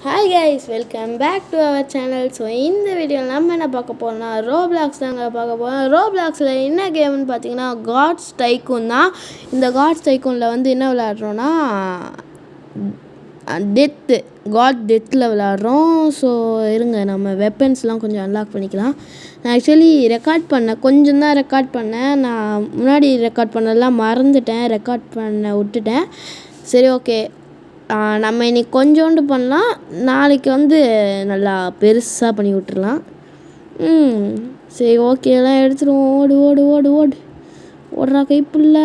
Hi guys, welcome back to our channel. So இந்த வீடியோவில் நம்ம என்ன பார்க்க போகிறோம்னா ரோப்ளாக்ஸ் தாங்க பார்க்க போகிறோம். ரோப்ளாக்ஸில் என்ன கேம்னு பார்த்தீங்கன்னா காட்ஸ் டைக்கூன் தான். இந்த காட்ஸ் டைக்கூனில் வந்து என்ன விளையாடுறோன்னா டெத்தில் விளையாடுறோம். ஸோ இருங்க, நம்ம வெப்பன்ஸ்லாம் கொஞ்சம் அன்லாக் பண்ணிக்கலாம். நான் ஆக்சுவலி கொஞ்சம் தான் ரெக்கார்ட் பண்ணேன். நான் முன்னாடி ரெக்கார்ட் பண்ணதெல்லாம் மறந்துட்டேன், ரெக்கார்ட் பண்ண விட்டுட்டேன். சரி, ஓகே, நம்ம இன்றைக்கி கொஞ்சோண்டு பண்ணலாம், நாளைக்கு வந்து நல்லா பெருசாக பண்ணி விட்டுறலாம். சரி, ஓகே, எல்லாம் எடுத்துருவோம். ஓடு ஓடு ஓடு ஓடு ஓடுறா கைப்புள்ள.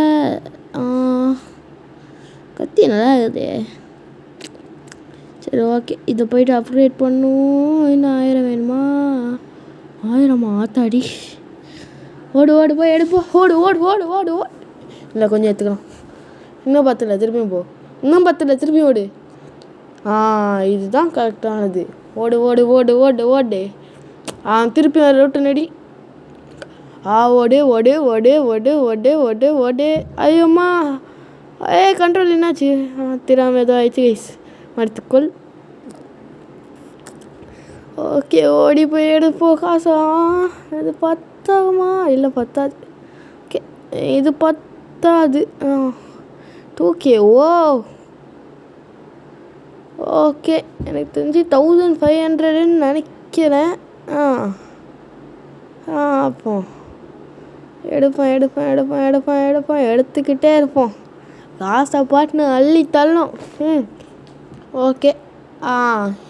கத்தி நல்லா இருக்குது. சரி, ஓகே, இதை போய்ட்டு அப்கிரேட் பண்ணுவோம். இன்னும் 1000 வேணுமா? 1000 ஆத்தாடி. ஓடு ஓடு போய் எடுப்போம். ஓடு ஓடு ஓடு ஓடு ஓடு. இல்லை, கொஞ்சம் எடுத்துக்கலாம். இன்னும் 10 இல்லை, திரும்பியும் போ. இன்னும் 10 இல்லை, திரும்பி ஓடு. இதுதான் கரெக்டானது. ஓடு ஓடு ஓடு ஓடு ஓடு. திருப்பி ரோட்டு நடி. ஓடு ஓடு ஓடு ஓடு ஓடு ஓடு ஓடு. ஐயோம்மா, கண்ட்ரோல் என்னாச்சு? தெரியாமல் ஏதோ ஆயிடுச்சு கைஸ், மறுத்துக்கொள். ஓகே, ஓடி போய் எடுப்போம் காசா. இது பத்தாகுமா? இல்லை, பத்தாது. ஓகே, இது பத்தாது. 2K. ஓகே, எனக்கு தெரிஞ்சு 1500ன்னு நினைக்கிறேன். அப்போ எடுப்போம் எடுத்துக்கிட்டே இருப்போம். காசை பாட்டுன்னு அள்ளி தள்ளணும். ஓகே,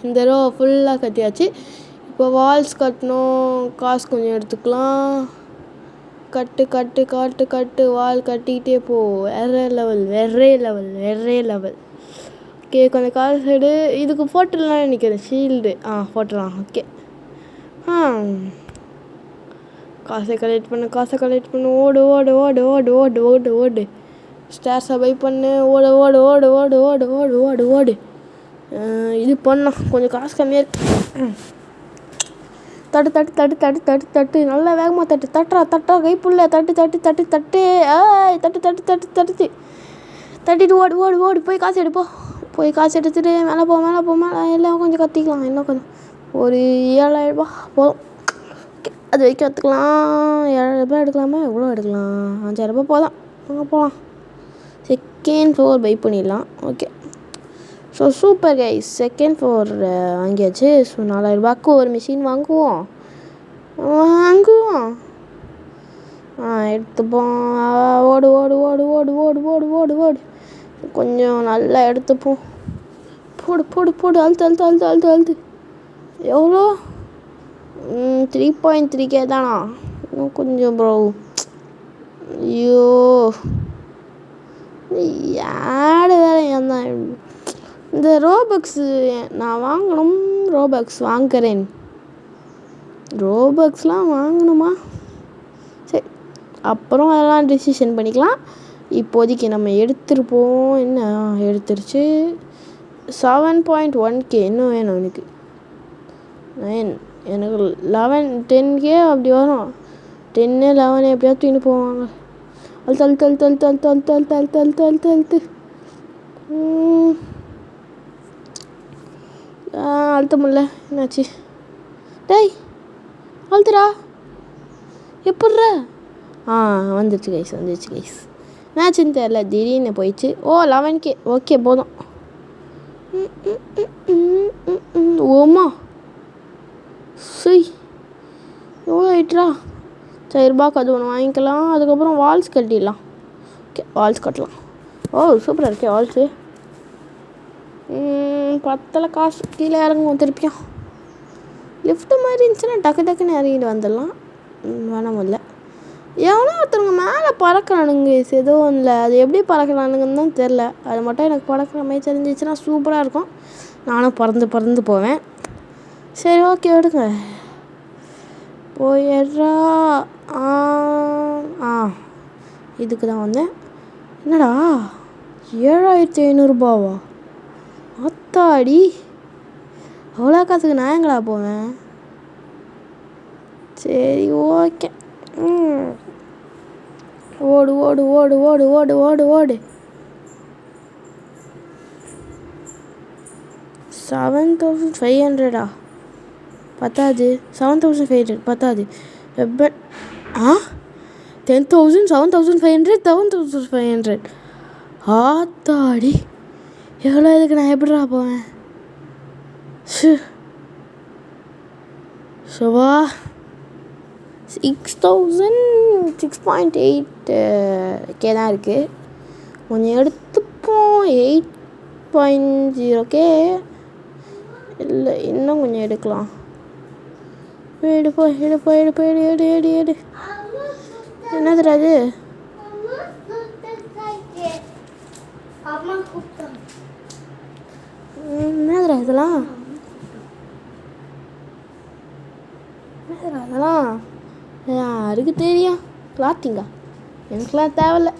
இந்த ரோ ஃபுல்லாக கட்டியாச்சு. இப்போ வால்ஸ் கட்டணும். காசு கொஞ்சம் எடுத்துக்கலாம். கட்டு வால் கட்டிக்கிட்டே போ. வெறே லெவல். ஓகே, கொஞ்சம் காசு எடு. இதுக்கு போட்டுடலாம் நினைக்கிறேன், ஷீல்டு. போட்டுடலாம். ஓகே, காசை கலெக்ட் பண்ணு. ஓடு ஓடு ஓடு ஓடு ஓடு ஓடு ஓடு. ஸ்டேர்ஸை பை பண்ணு. ஓடு ஓடு ஓடு ஓடு ஓடு ஓடு ஓடு ஓடு. இது பண்ணலாம், கொஞ்சம் காசு கம்மியாக இருக்கு. தட்டு. நல்லா வேகமாக தட்டுறா கைப்புள்ள. தட்டிட்டு ஓடு ஓடு ஓடு. போய் காசு எடுப்போம். போய் காசு எடுத்துகிட்டு மேலே போ. எல்லாம் கொஞ்சம் கத்திக்கலாம். இன்னும் கொஞ்சம் ஒரு 7000 ரூபா போதும். ஓகே, அது வரைக்கும் எடுத்துக்கலாம். 7000 ரூபாய் எடுக்கலாமா? எவ்வளோ எடுக்கலாம்? 5000 ரூபாய் போதும். அங்கே போகலாம். செகண்ட் ஃப்ளோர் பை பண்ணிடலாம். Okay, so super guys, second floor வாங்கியாச்சு. ஸோ 4000 ரூபாய்க்கு ஒரு மிஷின் வாங்குவோம். எடுத்துப்போம். ஓடு ஓடு ஓடு ஓடு ஓடு ஓடு ஓடு ஓடு. கொஞ்சம் நல்லா எடுத்துப்போம். போடு. அழுத்து. எவ்வளோ? 3.3K தானா? இன்னும் கொஞ்சம் ப்ரோ. ஐயோ, யாரு வேற தான். இந்த ரோபக்ஸு நான் வாங்கணும். ரோபக்ஸ் வாங்குறேன். ரோபக்ஸ்லாம் வாங்கணுமா? சரி, அப்புறம் அதெல்லாம் டிசிஷன் பண்ணிக்கலாம். இப்போதைக்கு நம்ம எடுத்துருப்போம். என்ன எடுத்துருச்சு? 7.1K. இன்னும் வேணும் எனக்கு. எனக்கு 10K அப்படி வரும். 10 11 எப்படியாவது தூக்கிட்டு போவாங்க. அழுத்து. அழுத்த முடியல. என்னாச்சு? டேய், அழுத்துடா. எப்பட்றா? வந்துருச்சு கைஸ். என்னாச்சுன்னு தெரில, திடீர்னு போயிடுச்சு. 11K. ஓகே, போதும். ஓமா, எவ்வளோ ஆயிட்டுரா? 1000 ரூபாய்க்கு அது ஒன்று வாங்கிக்கலாம். அதுக்கப்புறம் வால்ஸ் கட்டிடலாம். ஓகே, வால்ஸ் கட்டலாம். சூப்பராக இருக்கே வால்ஸு. பத்தலை காசு. கீழே இறங்குவோம் திருப்பியும். லிஃப்ட்டு மாதிரி இருந்துச்சுன்னா டக்குன்னு இறங்கிட்டு வந்துடலாம். வேணாம் இல்லை, எவ்வளோ ஒருத்தவங்க மேலே பறக்கிறானுங்க. எதுவும் இல்லை, அது எப்படி பறக்கிறானுங்கன்னு தான் தெரில. அது மட்டும் எனக்கு பறக்கிற மாதிரி தெரிஞ்சிச்சுன்னா சூப்பராக இருக்கும். நானும் பறந்து போவேன். சரி, ஓகே, எடுங்க. போயிடுறா. இதுக்கு தான் வந்தேன். என்னடா 7500 ரூபாவா? அத்தாடி, அவ்வளோ காசுக்கு நான் எங்கடா போவேன்? சரி, ஓகே. ஓடு ஓடு ஓடு ஓடு ஓடு ஓடு ஓடு. 7,500 பத்தாது. 7,500 பத்தாது. வெப்பன் 10,000 7,500 7,500 ஆத்தாடி எவ்வளோ இதுக்கு நான் எப்படிடா போவேன்? ஷவா 6,000 6.8K தான் இருக்குது. கொஞ்சம் எடுத்துப்போம். 8.0K இல்லை, இன்னும் கொஞ்சம் எடுக்கலாம். எடு. என்னதுடா அது? என்னதுடா இதெல்லாம்? அதெல்லாம் யாருக்கு தெரியும்? கிளாத்திங்கா? எனக்குலாம் தேவையில்ல.